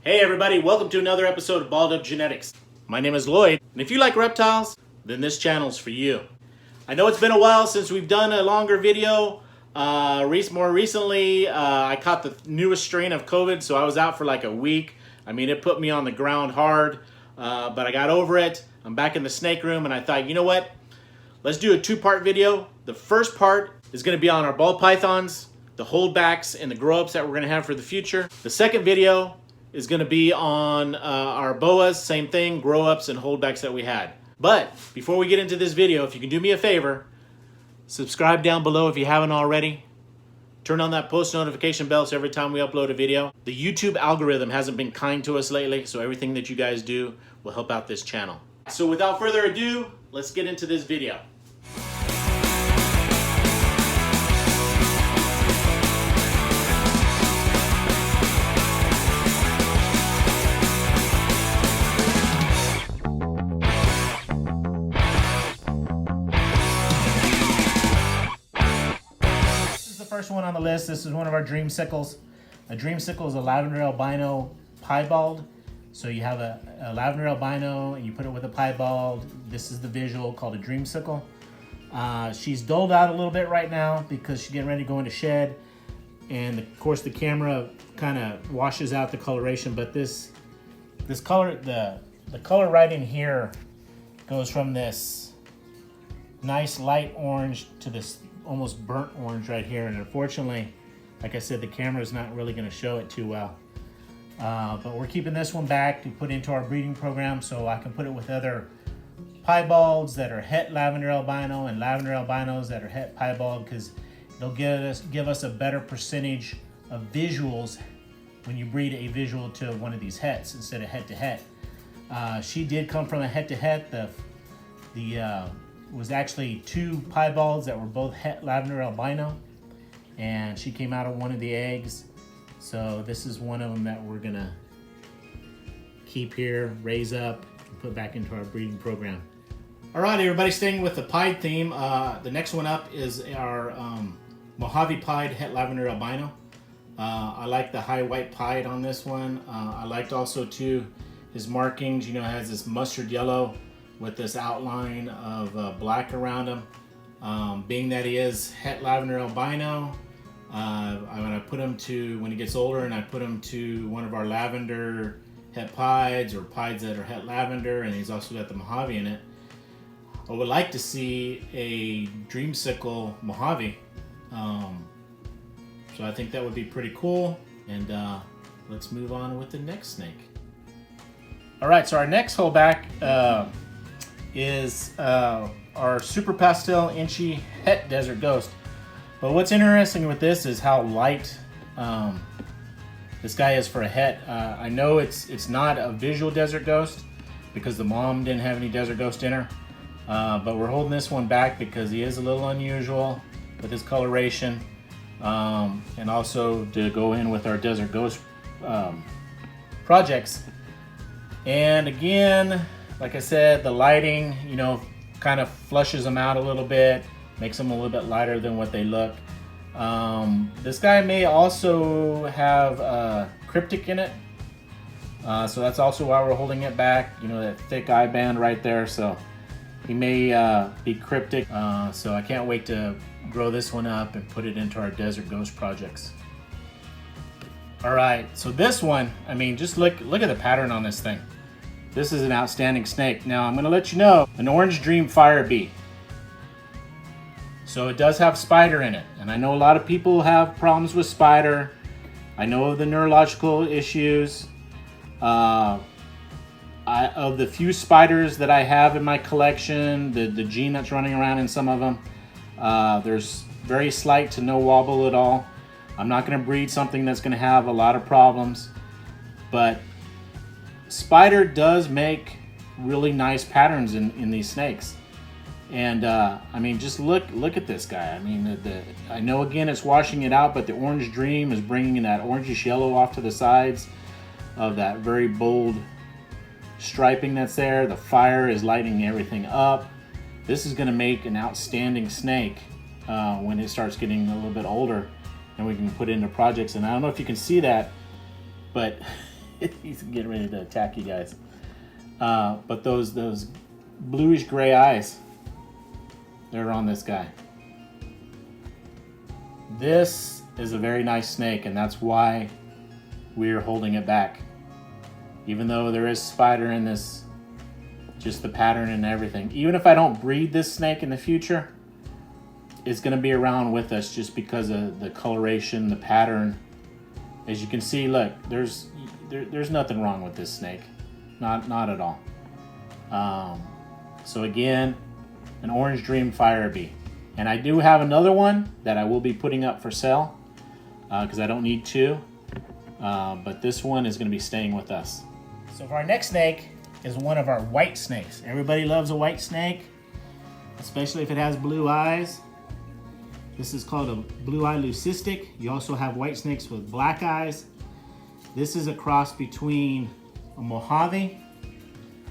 Hey everybody, welcome to another episode of Balled Up Genetics. My name is Lloyd, and if you like reptiles, then this channel's for you. I know it's been a while since we've done a longer video. More recently, I caught the newest strain of COVID, so I was out for like a week. I mean, it put me on the ground hard, but I got over it. I'm back in the snake room, and I thought, you know what? Let's do a two-part video. The first part is going to be on our ball pythons, the holdbacks, and the grow-ups that we're going to have for the future. The second video is going to be on our boas, same thing, grow-ups and holdbacks that we had. But before we get into this video, if you can do me a favor, subscribe down below if you haven't already. Turn on that post notification bell so every time we upload a video. The YouTube algorithm hasn't been kind to us lately, so everything that you guys do will help out this channel. So without further ado, let's get into this video. First one on the list, this is one of our Dreamicles. A Dreamicle is a lavender albino piebald. So you have a lavender albino and you put it with a piebald. This is the visual called a Dreamicle. She's dulled out a little bit right now because she's getting ready to go into shed. And of course the camera kind of washes out the coloration, but this color, the color right in here goes from this nice light orange to this almost burnt orange right here, and unfortunately, like I said, the camera is not really going to show it too well. But we're keeping this one back to put into our breeding program so I can put it with other piebalds that are het lavender albino and lavender albinos that are het piebald, because it'll give us a better percentage of visuals when you breed a visual to one of these hets instead of het to het. She did come from a het to het. Was actually two piebalds that were both het lavender albino, and she came out of one of the eggs. So this is one of them that we're gonna keep here, raise up, and put back into our breeding program. All right, everybody, staying with the pied theme, the next one up is our Mojave pied het lavender albino. I like the high white pied on this one. I liked also too his markings. You know, it has this mustard yellow with this outline of black around him. Being that he is het lavender albino, I'm gonna put him to, when he gets older, and I put him to one of our lavender het pieds or pieds that are het lavender, and he's also got the Mojave in it. I would like to see a Dreamicle Mojave. So I think that would be pretty cool. And let's move on with the next snake. All right, so our next holdback is our Super Pastel Inchy Het Desert Ghost. But what's interesting with this is how light this guy is for a het. I know it's not a visual desert ghost because the mom didn't have any desert ghost in her. But we're holding this one back because he is a little unusual with his coloration. And also to go in with our desert ghost projects. And again, like I said, the lighting, you know, kind of flushes them out a little bit, makes them a little bit lighter than what they look. This guy may also have cryptic in it. So that's also why we're holding it back. You know, that thick eye band right there. So he may be cryptic. So I can't wait to grow this one up and put it into our desert ghost projects. All right, so this one, I mean, just look at the pattern on this thing. This is an outstanding snake. Now I'm gonna let you know, an orange dream fire bee. So it does have spider in it. And I know a lot of people have problems with spider. I know the neurological issues. Of the few spiders that I have in my collection, the gene that's running around in some of them, there's very slight to no wobble at all. I'm not gonna breed something that's gonna have a lot of problems, but spider does make really nice patterns in these snakes. And I mean, just look at this guy. I mean, I know again it's washing it out, but the orange dream is bringing that orangish yellow off to the sides of that very bold striping that's there. The fire is lighting everything up. This is going to make an outstanding snake when it starts getting a little bit older, and we can put it into projects. And I don't know if you can see that, but He's getting ready to attack you guys. But those bluish gray eyes, they're on this guy. This is a very nice snake, and that's why we're holding it back. Even though there is spider in this, just the pattern and everything. Even if I don't breed this snake in the future, it's going to be around with us just because of the coloration, the pattern. As you can see, look, there's nothing wrong with this snake. Not at all. So again, an Orange Dream Fire Bee. And I do have another one that I will be putting up for sale because I don't need two. But this one is going to be staying with us. So for our next snake is one of our white snakes. Everybody loves a white snake, especially if it has blue eyes. This is called a blue eye leucistic. You also have white snakes with black eyes. This is a cross between a Mojave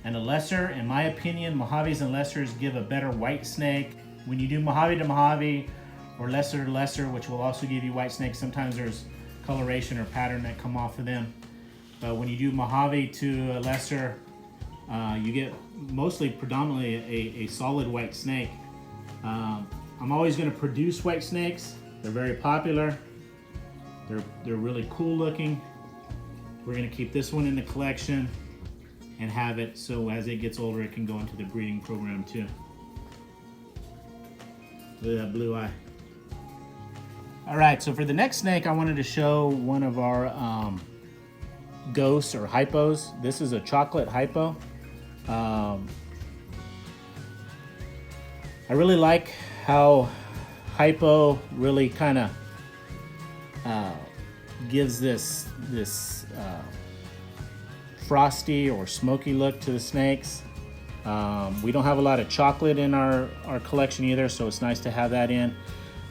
and a lesser. In my opinion, Mojaves and lessers give a better white snake. When you do Mojave to Mojave or lesser to lesser, which will also give you white snakes, sometimes there's coloration or pattern that come off of them. But when you do Mojave to a lesser, you get predominantly a solid white snake. I'm always going to produce white snakes. They're very popular. They're really cool looking. We're going to keep this one in the collection and have it so as it gets older it can go into the breeding program too. Look at that blue eye. All right, so for the next snake I wanted to show one of our ghosts or hypos. This is a chocolate hypo. I really like how hypo really kind of gives this frosty or smoky look to the snakes. We don't have a lot of chocolate in our collection either, so it's nice to have that in.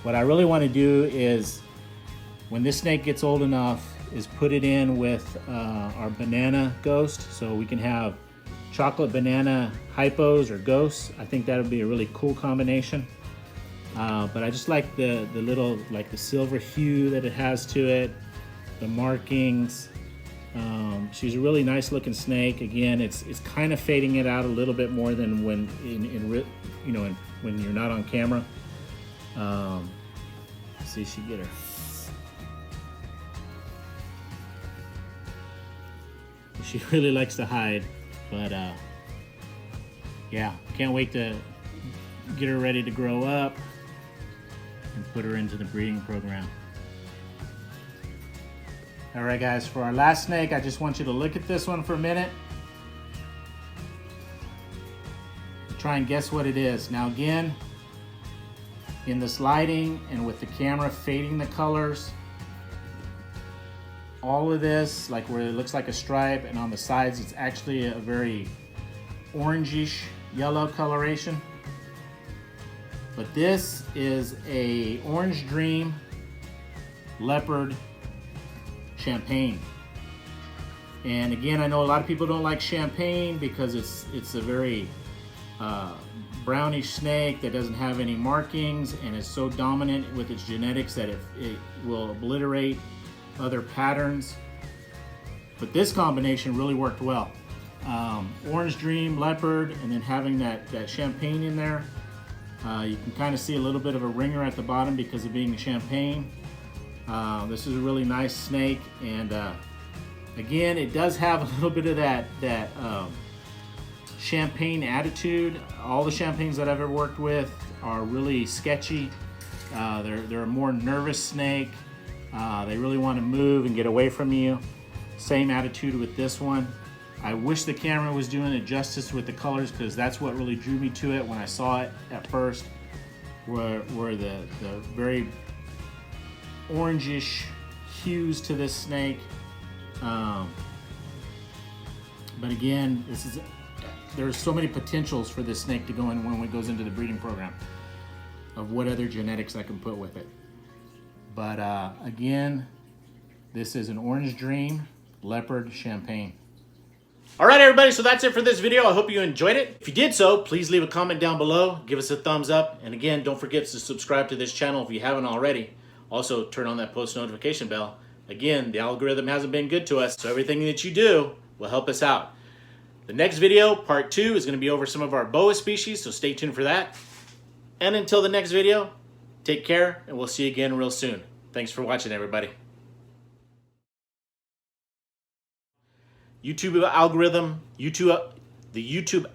What I really want to do is, when this snake gets old enough, is put it in with our banana ghost, so we can have chocolate banana hypos or ghosts. I think that would be a really cool combination. But I just like the little, like the silver hue that it has to it, the markings. She's a really nice looking snake. Again, it's kind of fading it out a little bit more than when when you're not on camera. See if she get her. She really likes to hide, but yeah, can't wait to get her ready to grow up and put her into the breeding program. All right, guys, for our last snake, I just want you to look at this one for a minute. Try and guess what it is. Now again, in this lighting and with the camera fading the colors, all of this, like where it looks like a stripe, and on the sides it's actually a very orangish yellow coloration. But this is a Orange Dream Leopard Champagne. And again, I know a lot of people don't like champagne because it's a very brownish snake that doesn't have any markings and is so dominant with its genetics that it will obliterate other patterns. But this combination really worked well. Orange Dream Leopard, and then having that champagne in there. You can kind of see a little bit of a ringer at the bottom because of being champagne. This is a really nice snake, and again, it does have a little bit of that champagne attitude. All the champagnes that I've ever worked with are really sketchy. They're a more nervous snake. They really want to move and get away from you. Same attitude with this one. I wish the camera was doing it justice with the colors, because that's what really drew me to it when I saw it at first, were the very orangish hues to this snake. But again, there's so many potentials for this snake to go in when it goes into the breeding program of what other genetics I can put with it. But again, this is an Orange Dream Leopard Champagne. All right, everybody, so that's it for this video. I hope you enjoyed it. If you did so, please leave a comment down below. Give us a thumbs up. And again, don't forget to subscribe to this channel if you haven't already. Also, turn on that post notification bell. Again, the algorithm hasn't been good to us, so everything that you do will help us out. The next video, part 2, is going to be over some of our boa species, so stay tuned for that. And until the next video, take care, and we'll see you again real soon. Thanks for watching, everybody. YouTube algorithm, the YouTube